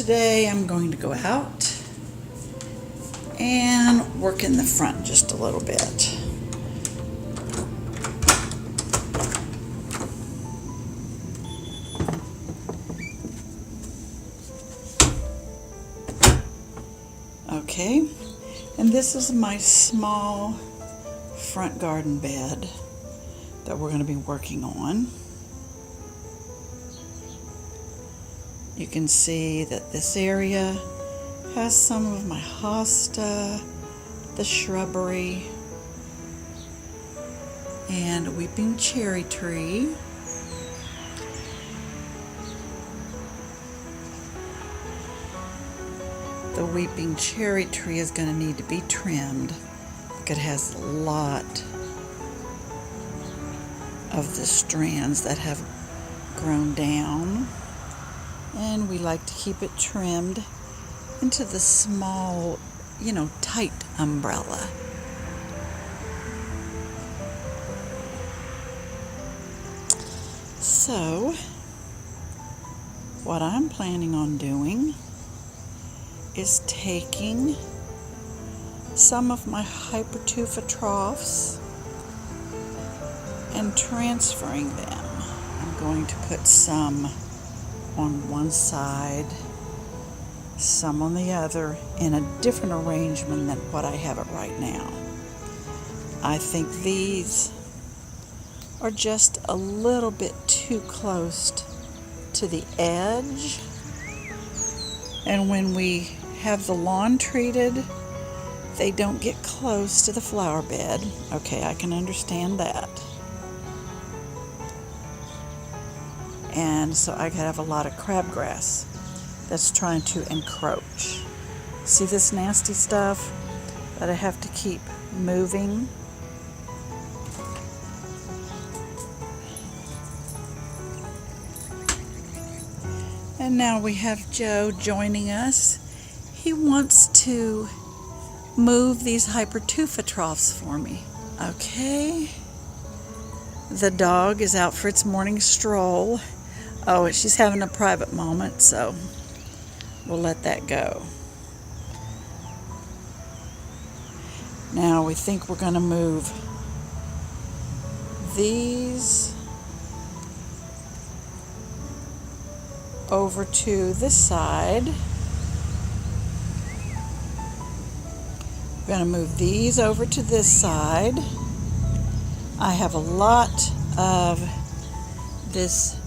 today I'm going to go out and work in the front just a little bit. Okay, and this is my small front garden bed that we're going to be working on. You can see that this area has some of my hosta, the shrubbery, and a weeping cherry tree. The weeping cherry tree is going to need to be trimmed. It has a lot of the strands that have grown down, and we like to keep it trimmed into the small, tight umbrella. So what I'm planning on doing is taking some of my hypertufa troughs and transferring them. I'm going to put some on one side, some on the other, in a different arrangement than what I have it right now. I think these are just a little bit too close to the edge, and when we have the lawn treated, they don't get close to the flower bed. Okay, I can understand that. And so I could have a lot of crabgrass that's trying to encroach. See this nasty stuff that I have to keep moving? And now we have Joe joining us. He wants to move these hypertufa troughs for me. Okay. The dog is out for its morning stroll. Oh, she's having a private moment, so we'll let that go. Now we think we're going to move these over to this side. We're going to move these over to this side. I have a lot of this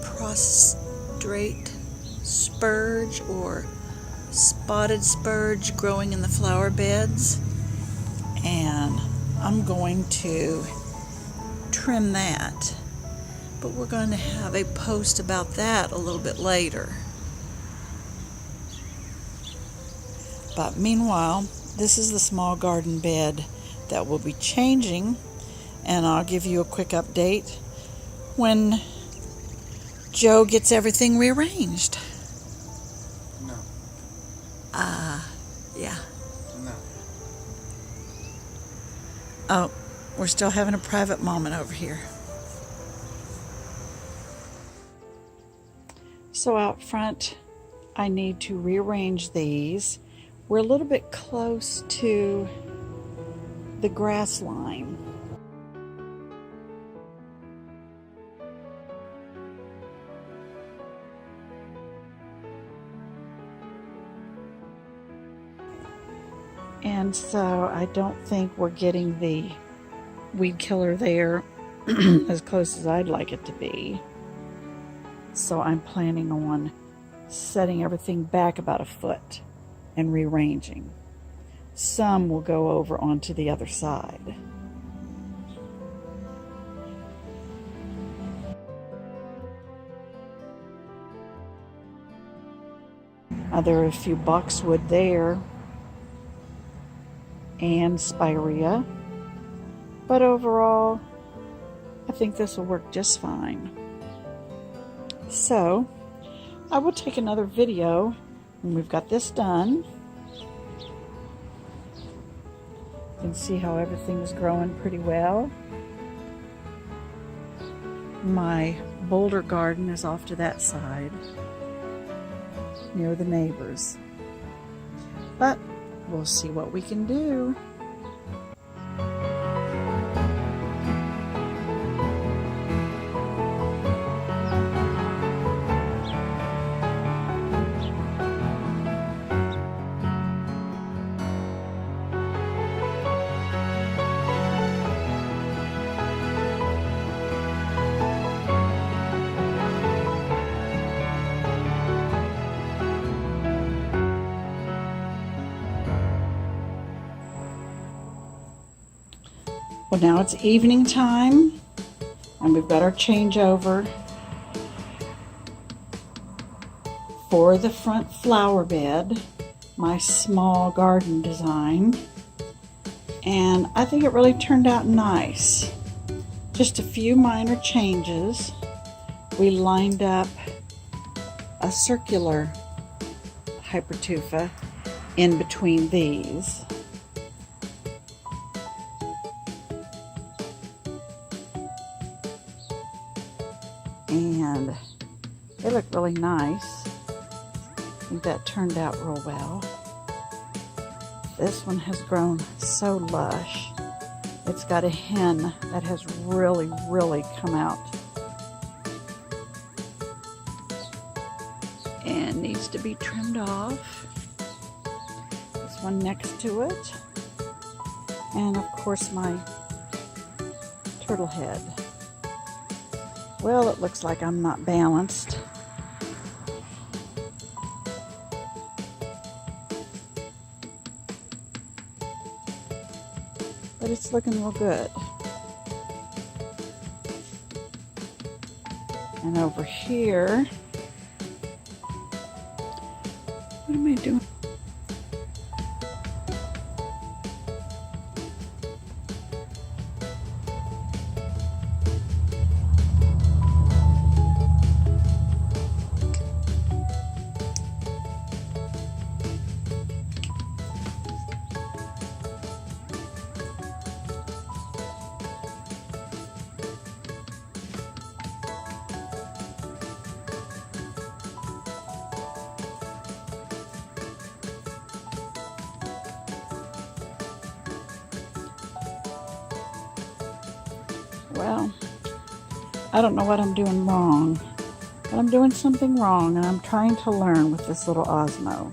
prostrate spurge or spotted spurge growing in the flower beds, and I'm going to trim that, but we're going to have a post about that a little bit later. But meanwhile, this is the small garden bed that will be changing, and I'll give you a quick update when Joe gets everything rearranged. No. Yeah. No. Oh, we're still having a private moment over here. So out front, I need to rearrange these. We're a little bit close to the grass line. And so I don't think we're getting the weed killer there as close as I'd like it to be. So I'm planning on setting everything back about a foot and rearranging. Some will go over onto the other side. There are a few boxwood there and spirea, but overall I think this will work just fine. So I will take another video when we've got this done. You can see how everything's growing pretty well. My boulder garden is off to that side. near the neighbors. But we'll see what we can do. Well, now it's evening time, and we've got our changeover for the front flower bed, my small garden design, and I think it really turned out nice. Just a few minor changes. We lined up a circular hypertufa in between these. And they look really nice. I think that turned out real well. This one has grown so lush. It's got a hen that has really come out and needs to be trimmed off. This one next to it, and of course my turtle head. Well, it looks like I'm not balanced. But it's looking real good. And over here, what am I doing? Well, I don't know what I'm doing wrong, but I'm doing something wrong, and I'm trying to learn with this little Osmo.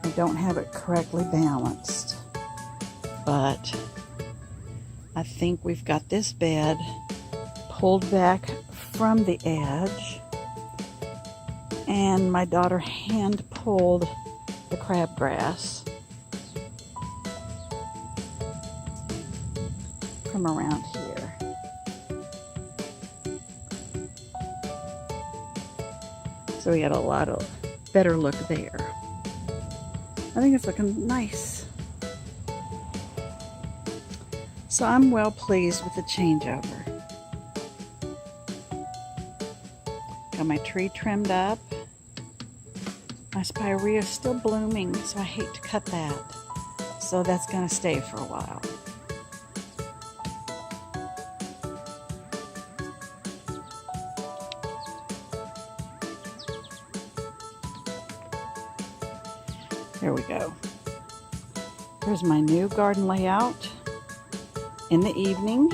I don't have it correctly balanced, but I think we've got this bed pulled back from the edge, and my daughter hand pulled the crabgrass from around here. So we got a lot of better look there. I think it's looking nice. So I'm well pleased with the changeover. Got my tree trimmed up. My spirea is still blooming, so I hate to cut that. So that's going to stay for a while. There we go. Here's my new garden layout. In the evening,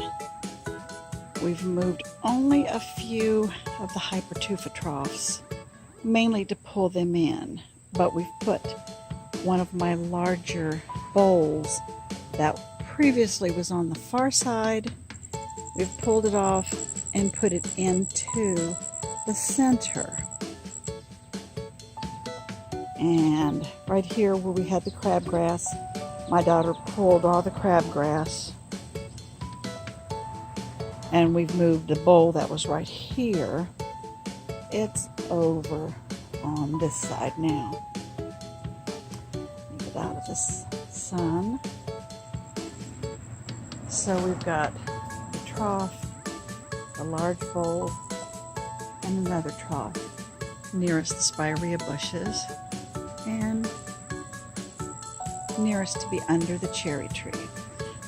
we've moved only a few of the hypertufa troughs, mainly to pull them in, but we've put one of my larger bowls that previously was on the far side. We've pulled it off and put it into the center. And right here where we had the crabgrass, my daughter pulled all the crabgrass, and we've moved the bowl that was right here. It's over on this side now. Get out of this sun. So we've got the trough, a large bowl, and another trough nearest the spirea bushes, and nearest to be under the cherry tree.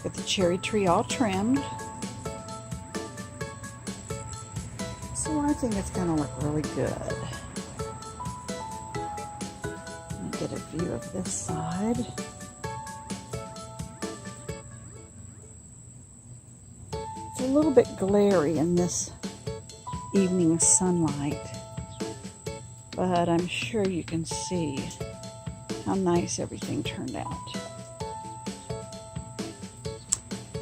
Got the cherry tree all trimmed. So I think it's going to look really good. Let me get a view of this side. It's a little bit glary in this evening sunlight, but I'm sure you can see how nice everything turned out.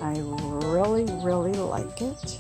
I really, really like it.